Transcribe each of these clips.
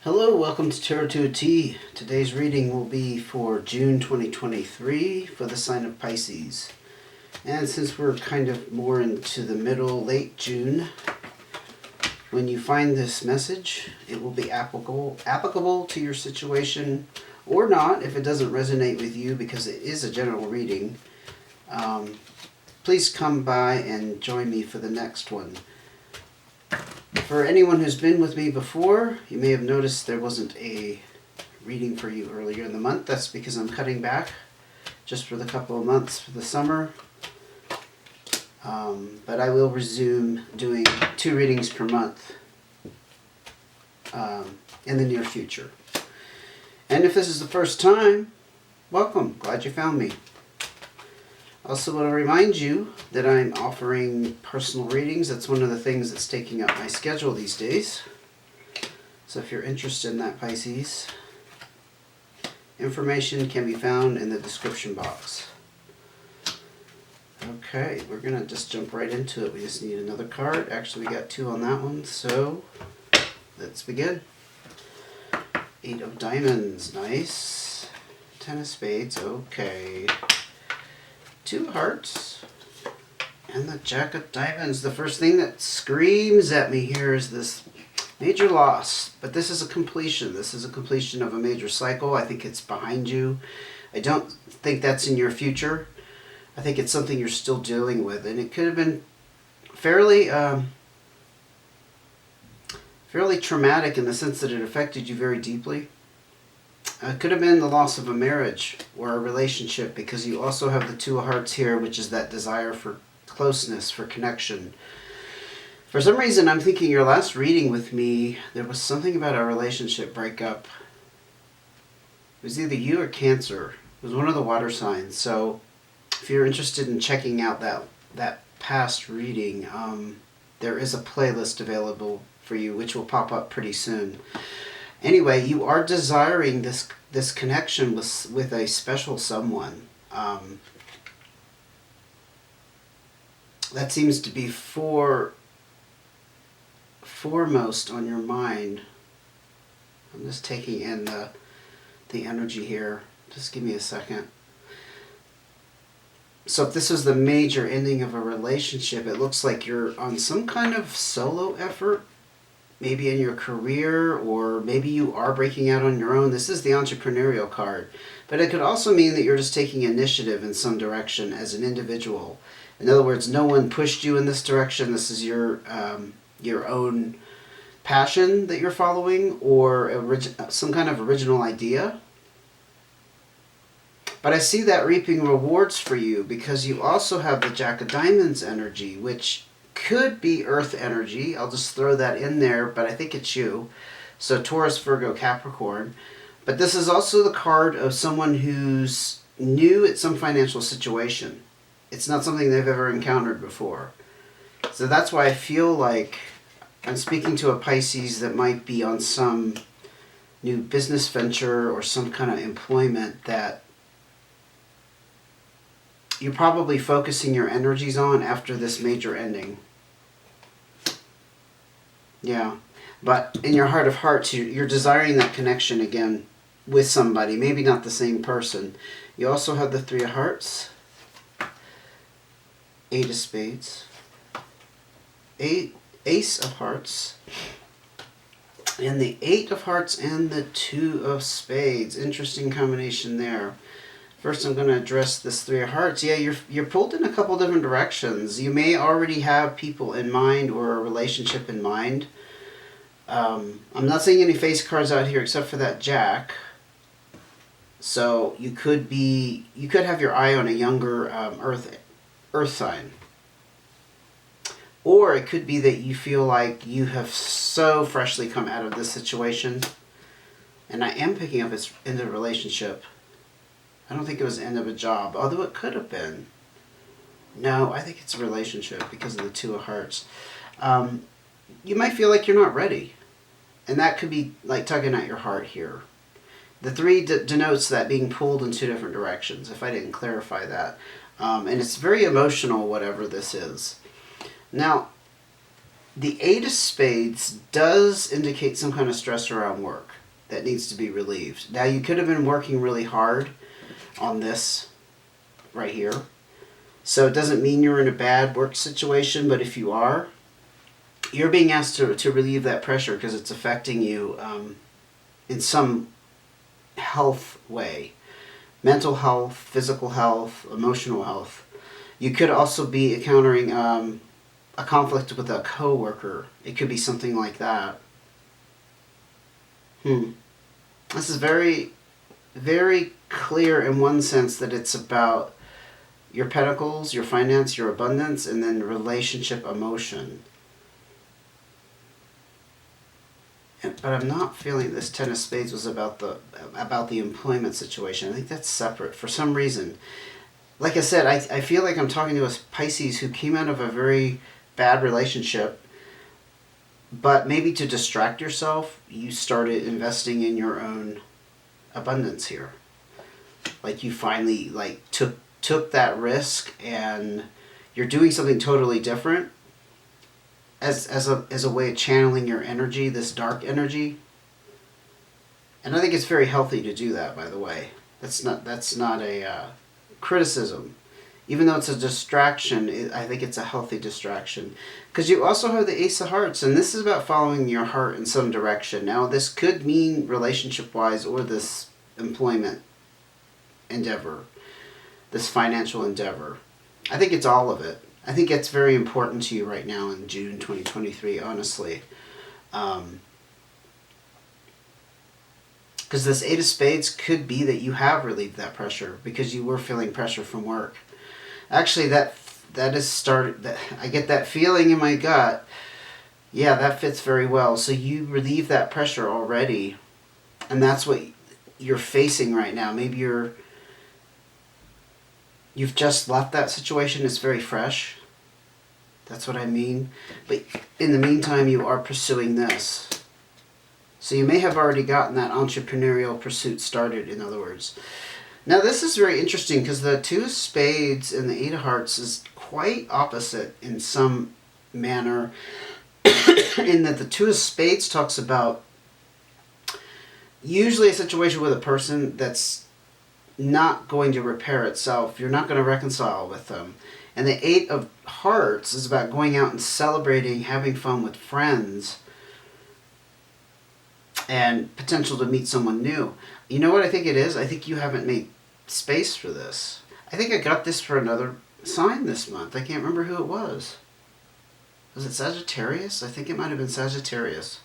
Hello, welcome to Tarot to a T. Today's reading will be for June 2023 for the sign of Pisces. And since we're kind of more into the late June, when you find this message, it will be applicable to your situation or not if it doesn't resonate with you, because it is a general reading. Please come by and join me for the next one. For anyone who's been with me before, you may have noticed there wasn't a reading for you earlier in the month. That's because I'm cutting back just for the couple of months for the summer. But I will resume doing 2 readings per month in the near future. And if this is the first time, welcome. Glad you found me. Also want to remind you that I'm offering personal readings. That's one of the things that's taking up my schedule these days. So if you're interested in that, Pisces, information can be found in the description box. Okay, we're going to just jump right into it. We just need another card. Actually, we got 2 on that one, so let's begin. 8 of Diamonds, nice. 10 of Spades, okay. 2 hearts, and the Jack of Diamonds. The first thing that screams at me here is this major loss, but this is a completion. This is a completion of a major cycle. I think it's behind you. I don't think that's in your future. I think it's something you're still dealing with, and it could have been fairly traumatic in the sense that it affected you very deeply. It could have been the loss of a marriage or a relationship, because you also have the 2 of Hearts here, which is that desire for closeness, for connection. For some reason, I'm thinking your last reading with me, there was something about a relationship breakup. It was either you or Cancer. It was one of the water signs. So if you're interested in checking out that past reading, there is a playlist available for you, which will pop up pretty soon. Anyway, you are desiring this connection with a special someone. That seems to be foremost on your mind. I'm just taking in the energy here. Just give me a second. So if this is the major ending of a relationship, it looks like you're on some kind of solo effort. Maybe in your career, or maybe you are breaking out on your own. This is the entrepreneurial card. But it could also mean that you're just taking initiative in some direction as an individual. In other words, no one pushed you in this direction. This is your own passion that you're following, or some kind of original idea. But I see that reaping rewards for you, because you also have the Jack of Diamonds energy, which could be Earth energy. I'll just throw that in there, but I think it's you. So Taurus, Virgo, Capricorn. But this is also the card of someone who's new at some financial situation. It's not something they've ever encountered before. So that's why I feel like I'm speaking to a Pisces that might be on some new business venture or some kind of employment that you're probably focusing your energies on after this major ending. Yeah, but in your heart of hearts, you're desiring that connection again with somebody, maybe not the same person. You also have the 3 of Hearts, 8 of Spades, Ace of Hearts, and the 8 of Hearts and the 2 of Spades. Interesting combination there. First, I'm going to address this 3 of Hearts. Yeah, you're pulled in a couple different directions. You may already have people in mind or a relationship in mind. I'm not seeing any face cards out here except for that Jack. So you could have your eye on a younger Earth sign. Or it could be that you feel like you have so freshly come out of this situation. And I am picking up it's in the relationship. I don't think it was the end of a job, although it could have been. No, I think it's a relationship because of the 2 of Hearts. You might feel like you're not ready. And that could be like tugging at your heart here. The 3 denotes that being pulled in 2 different directions, if I didn't clarify that. And it's very emotional, whatever this is. Now, The Eight of Spades does indicate some kind of stress around work that needs to be relieved. Now, you could have been working really hard on this right here. So it doesn't mean you're in a bad work situation, but if you are, you're being asked to relieve that pressure because it's affecting you in some health way. Mental health, physical health, emotional health. You could also be encountering a conflict with a coworker. It could be something like that. This is very, very clear in one sense that it's about your pentacles, your finance, your abundance, and then relationship emotion. But I'm not feeling this Ten of Spades was about the employment situation. I think that's separate for some reason. Like I said, I feel like I'm talking to a Pisces who came out of a very bad relationship, but maybe to distract yourself, you started investing in your own abundance here. Like you finally took that risk and you're doing something totally different as a way of channeling your energy, this dark energy. And I think it's very healthy to do that, by the way. That's not a criticism. Even though it's a distraction, I think it's a healthy distraction. Because you also have the Ace of Hearts, and this is about following your heart in some direction. Now, this could mean relationship-wise or this employment endeavor, this financial endeavor. I think it's all of it. I think it's very important to you right now in June 2023, honestly. Because this Eight of Spades could be that you have relieved that pressure because you were feeling pressure from work. Actually, that is started. I get that feeling in my gut. Yeah, that fits very well. So you relieve that pressure already, and that's what you're facing right now. Maybe you've just left that situation. It's very fresh. That's what I mean. But in the meantime, you are pursuing this. So you may have already gotten that entrepreneurial pursuit started, in other words. Now this is very interesting because the Two of Spades and the Eight of Hearts is quite opposite in some manner in that the Two of Spades talks about usually a situation with a person that's not going to repair itself. You're not going to reconcile with them. And the Eight of Hearts is about going out and celebrating, having fun with friends, and potential to meet someone new. You know what I think it is? I think you haven't made space for this. I think I got this for another sign this month. I can't remember who it was. Was it Sagittarius? I think it might have been Sagittarius.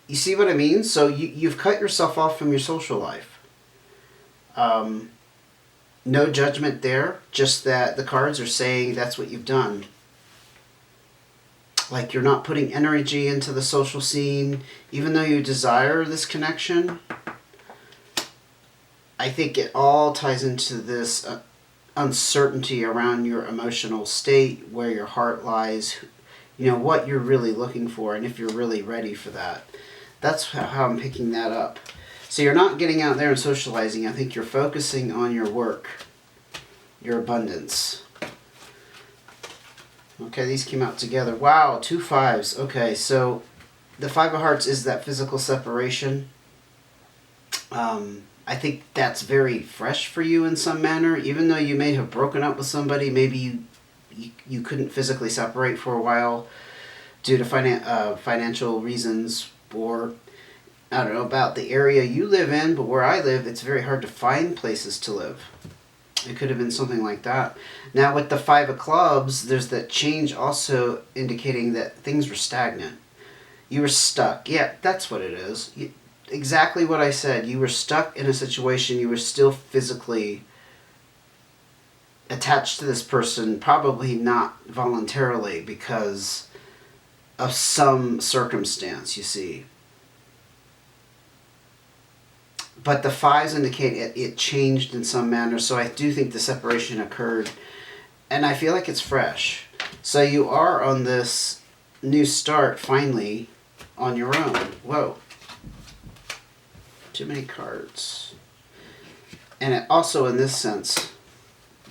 You see what I mean? So you've cut yourself off from your social life. No judgment there, just that the cards are saying that's what you've done. Like you're not putting energy into the social scene, even though you desire this connection. I think it all ties into this uncertainty around your emotional state, where your heart lies, you know, what you're really looking for, and if you're really ready for that. That's how I'm picking that up. So you're not getting out there and socializing. I think you're focusing on your work, your abundance. Okay, these came out together. Wow, 2 5s. Okay, so the Five of Hearts is that physical separation. I think that's very fresh for you in some manner. Even though you may have broken up with somebody, maybe you couldn't physically separate for a while due to financial reasons, or I don't know about the area you live in, but where I live, it's very hard to find places to live. It could have been something like that. Now with the Five of Clubs, there's that change also indicating that things were stagnant. You were stuck. Yeah, that's what it is. Exactly what I said. You were stuck in a situation. You were still physically attached to this person, probably not voluntarily because of some circumstance, you see. But the fives indicate it changed in some manner, so I do think the separation occurred. And I feel like it's fresh. So you are on this new start, finally, on your own. Whoa. Too many cards. And it also, in this sense,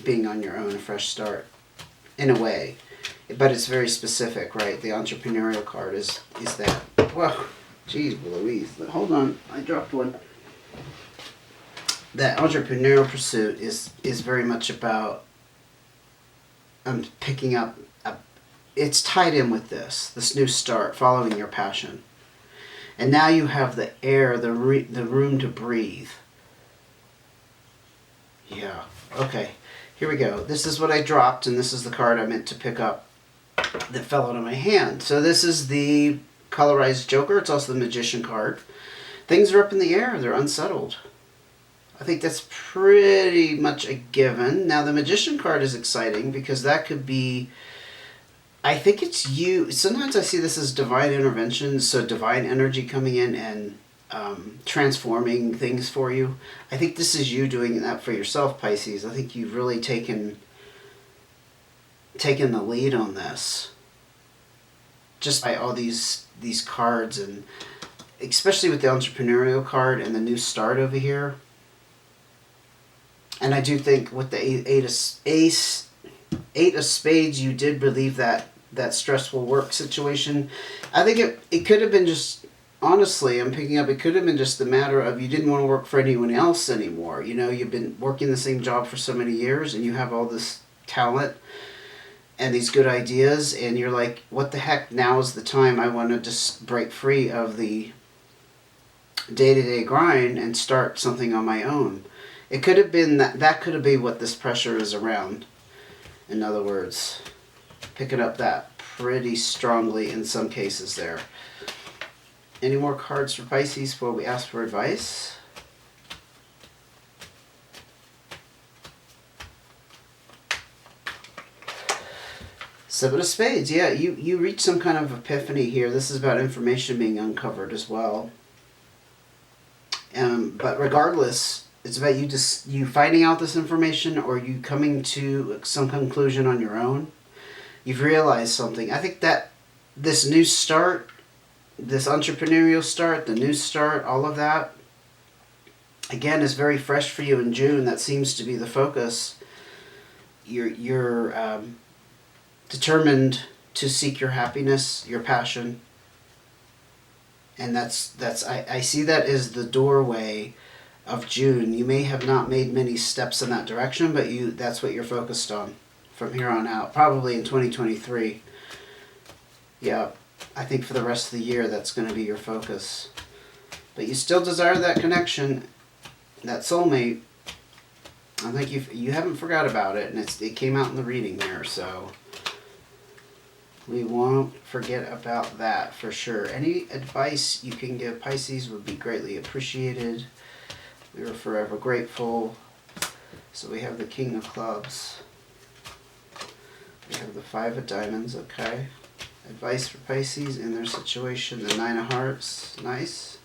being on your own, a fresh start, in a way. but it's very specific, right? The entrepreneurial card is that. Whoa, geez, Louise. Hold on, I dropped one. That entrepreneurial pursuit is very much about picking up. It's tied in with this new start, following your passion, and now you have the air, the room to breathe. Yeah. Okay. Here we go. This is what I dropped, and this is the card I meant to pick up that fell out of my hand. So this is the colorized Joker. It's also the Magician card. Things are up in the air. They're unsettled. I think that's pretty much a given. Now, the Magician card is exciting because that could be... I think it's you. Sometimes I see this as divine intervention, so divine energy coming in and transforming things for you. I think this is you doing that for yourself, Pisces. I think you've really taken the lead on this, just by all these cards, and especially with the entrepreneurial card and the new start over here. And I do think with the eight of spades, you did relieve that stressful work situation. I think it could have been just, honestly, I'm picking up, it could have been just the matter of you didn't want to work for anyone else anymore. You know, you've been working the same job for so many years, and you have all this talent and these good ideas, and you're like, what the heck, now is the time. I want to just break free of the day-to-day grind and start something on my own. It could have been that could have been what this pressure is around. In other words, picking up that pretty strongly in some cases there. Any more cards for Pisces before we ask for advice? Seven of Spades. Yeah, you reach some kind of epiphany here. This is about information being uncovered as well. But regardless, it's about you finding out this information, or you coming to some conclusion on your own. You've realized something. I think that this new start, this entrepreneurial start, the new start, all of that, again, is very fresh for you in June. That seems to be the focus. You're determined to seek your happiness, your passion. And that's I see that as the doorway of June. You may have not made many steps in that direction, but that's what you're focused on from here on out, probably in 2023. Yeah, I think for the rest of the year that's going to be your focus. But you still desire that connection, that soulmate. I think you haven't forgot about it, and it came out in the reading there, so we won't forget about that for sure. Any advice you can give Pisces would be greatly appreciated. We are forever grateful. So we have the King of Clubs. We have the Five of Diamonds, okay. Advice for Pisces in their situation. The Nine of Hearts, nice.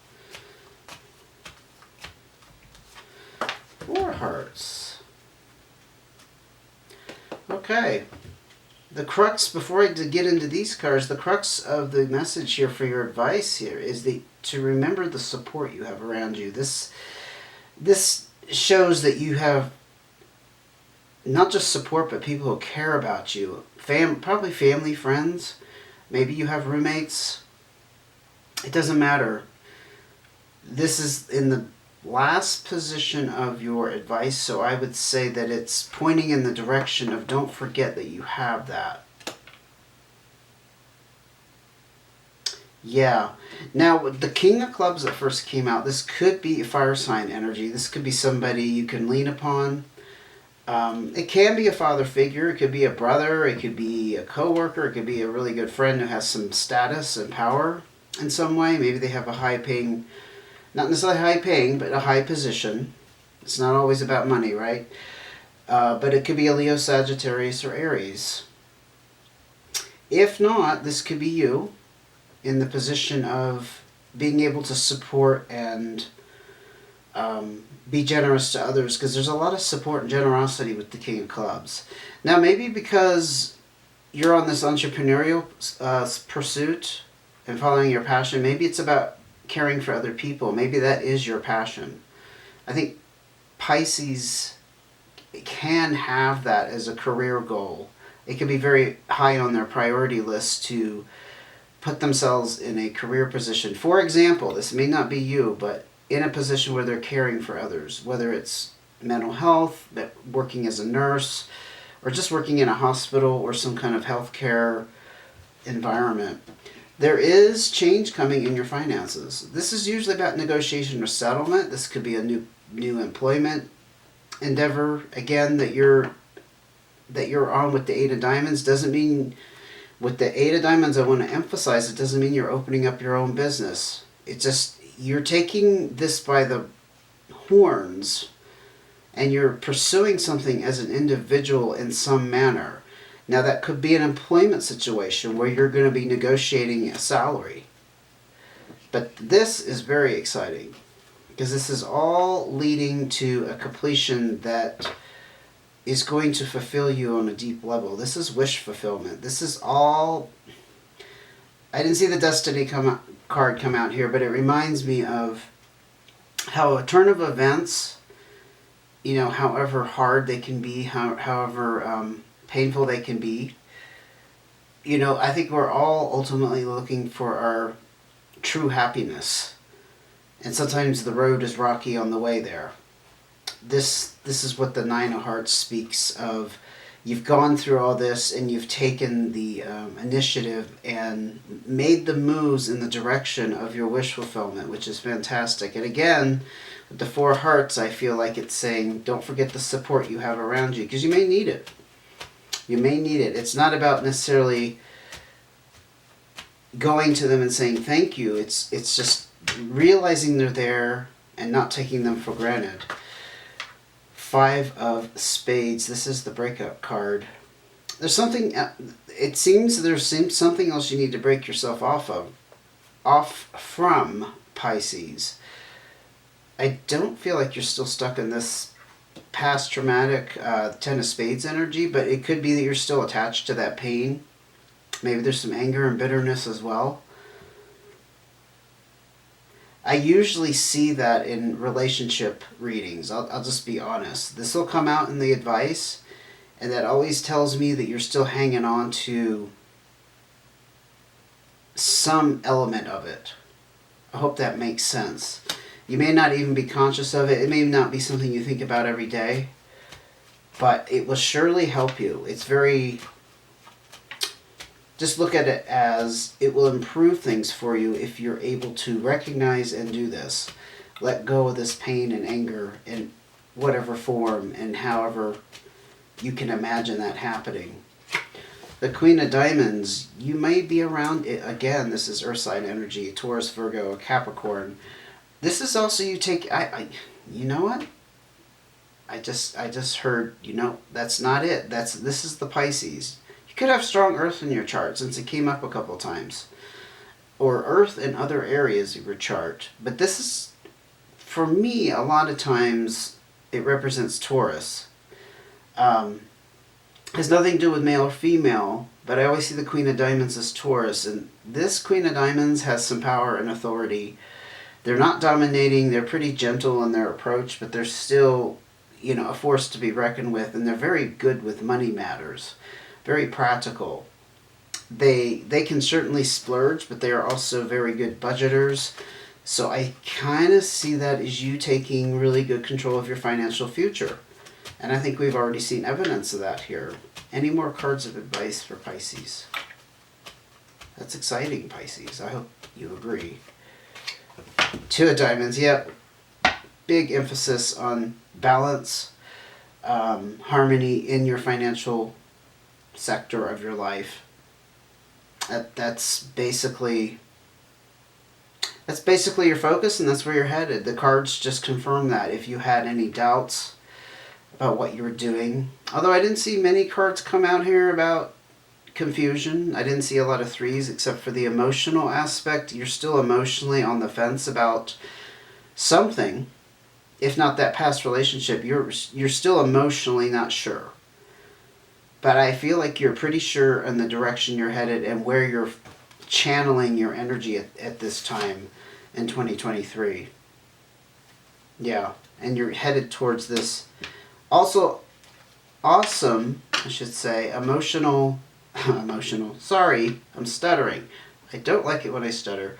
Four of Hearts. Okay. The crux, before I get into these cards, the crux of the message here for your advice here is to remember the support you have around you. This shows that you have not just support, but people who care about you. Probably family, friends. Maybe you have roommates. It doesn't matter. This is in the last position of your advice, so I would say that it's pointing in the direction of don't forget that you have that. Yeah. Now, with the King of Clubs that first came out, this could be a fire sign energy. This could be somebody you can lean upon. It can be a father figure. It could be a brother. It could be a coworker. It could be a really good friend who has some status and power in some way. Maybe they have a high-paying, not necessarily high-paying, but a high position. It's not always about money, right? But it could be a Leo, Sagittarius, or Aries. If not, this could be you in the position of being able to support and be generous to others, because there's a lot of support and generosity with the King of Clubs. Now, maybe because you're on this entrepreneurial pursuit and following your passion, maybe it's about caring for other people. Maybe that is your passion. I think Pisces can have that as a career goal, It can be very high on their priority list to put themselves in a career position. For example, this may not be you, but in a position where they're caring for others, whether it's mental health, working as a nurse, or just working in a hospital or some kind of healthcare environment. There is change coming in your finances. This is usually about negotiation or settlement. This could be a new employment endeavor. Again, that you're on with the Eight of Diamonds doesn't mean, with the Eight of Diamonds, I want to emphasize, it doesn't mean you're opening up your own business. It's just you're taking this by the horns and you're pursuing something as an individual in some manner. Now that could be an employment situation where you're going to be negotiating a salary. But this is very exciting because this is all leading to a completion that is going to fulfill you on a deep level. This is wish fulfillment. This is all... I didn't see the Destiny card come out here, but it reminds me of how a turn of events, however hard they can be, however painful they can be, I think we're all ultimately looking for our true happiness. And sometimes the road is rocky on the way there. This is what the Nine of Hearts speaks of. You've gone through all this and you've taken the initiative and made the moves in the direction of your wish fulfillment, which is fantastic. And again, with the Four of Hearts, I feel like it's saying, don't forget the support you have around you, because you may need it. You may need it. It's not about necessarily going to them and saying thank you. It's just realizing they're there and not taking them for granted. Five of Spades. This is the breakup card. There's something, it seems there's something else you need to break yourself off from, Pisces. I don't feel like you're still stuck in this past traumatic Ten of Spades energy, but it could be that you're still attached to that pain. Maybe there's some anger and bitterness as well. I usually see that in relationship readings. I'll just be honest. This will come out in the advice, and that always tells me that you're still hanging on to some element of it. I hope that makes sense. You may not even be conscious of it. It may not be something you think about every day, but it will surely help you. It's very... Just look at it as it will improve things for you if you're able to recognize and do this. Let go of this pain and anger in whatever form and however you can imagine that happening. The Queen of Diamonds, you may be around it. Again, this is Earth sign energy, Taurus, Virgo, Capricorn. This is also you take... you know what? I just heard, that's not it. This is the Pisces. Could have strong Earth in your chart, since it came up a couple times, or Earth in other areas of your chart. But this is, for me, a lot of times it represents Taurus. Has nothing to do with male or female, but I always see the Queen of Diamonds as Taurus, and this Queen of Diamonds has some power and authority. They're not dominating. They're pretty gentle in their approach, but they're still, a force to be reckoned with, and they're very good with money matters. Very practical. They can certainly splurge, but they are also very good budgeters. So I kind of see that as you taking really good control of your financial future. And I think we've already seen evidence of that here. Any more cards of advice for Pisces? That's exciting, Pisces. I hope you agree. Two of Diamonds. Yep. Big emphasis on balance, harmony in your financial sector of your life. That's basically your focus, and that's where you're headed. The cards just confirm that. If you had any doubts about what you were doing, although I didn't see many cards come out here about confusion. I didn't see a lot of threes except for the emotional aspect. You're still emotionally on the fence about something. If not that past relationship, you're still emotionally not sure. But I feel like you're pretty sure in the direction you're headed and where you're channeling your energy at this time in 2023. Yeah, and you're headed towards this also awesome I should say, emotional, sorry, I'm stuttering. I don't like it when I stutter.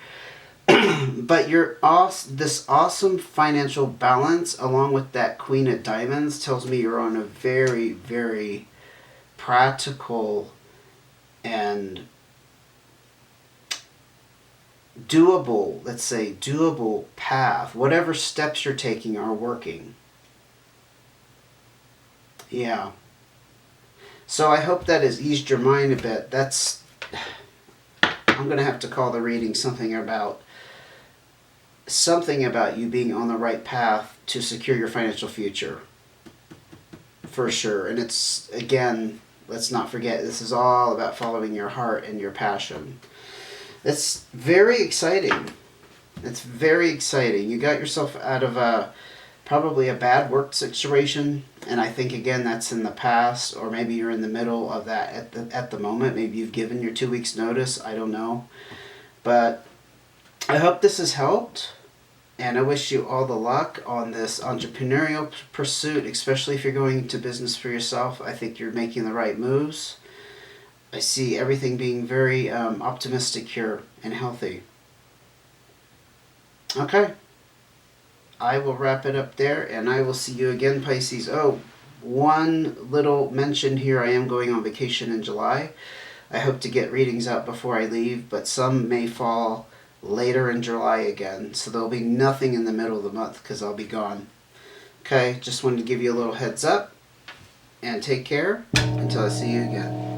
But this awesome financial balance, along with that Queen of Diamonds, tells me you're on a very, very practical and doable, let's say, doable path. Whatever steps you're taking are working. Yeah. So I hope that has eased your mind a bit. I'm going to have to call the reading something about you being on the right path to secure your financial future. For sure. And it's, again, let's not forget, this is all about following your heart and your passion. It's very exciting. It's very exciting. You got yourself out of probably a bad work situation, and I think, again, that's in the past, or maybe you're in the middle of that at the moment. Maybe you've given your 2 weeks notice. I don't know. But I hope this has helped, and I wish you all the luck on this entrepreneurial pursuit, especially if you're going into business for yourself. I think you're making the right moves. I see everything being very optimistic here and healthy. Okay. I will wrap it up there, and I will see you again, Pisces. Oh, one little mention here. I am going on vacation in July. I hope to get readings out before I leave, but some may fall later in July again. So there'll be nothing in the middle of the month because I'll be gone. Okay, just wanted to give you a little heads up, and take care until I see you again.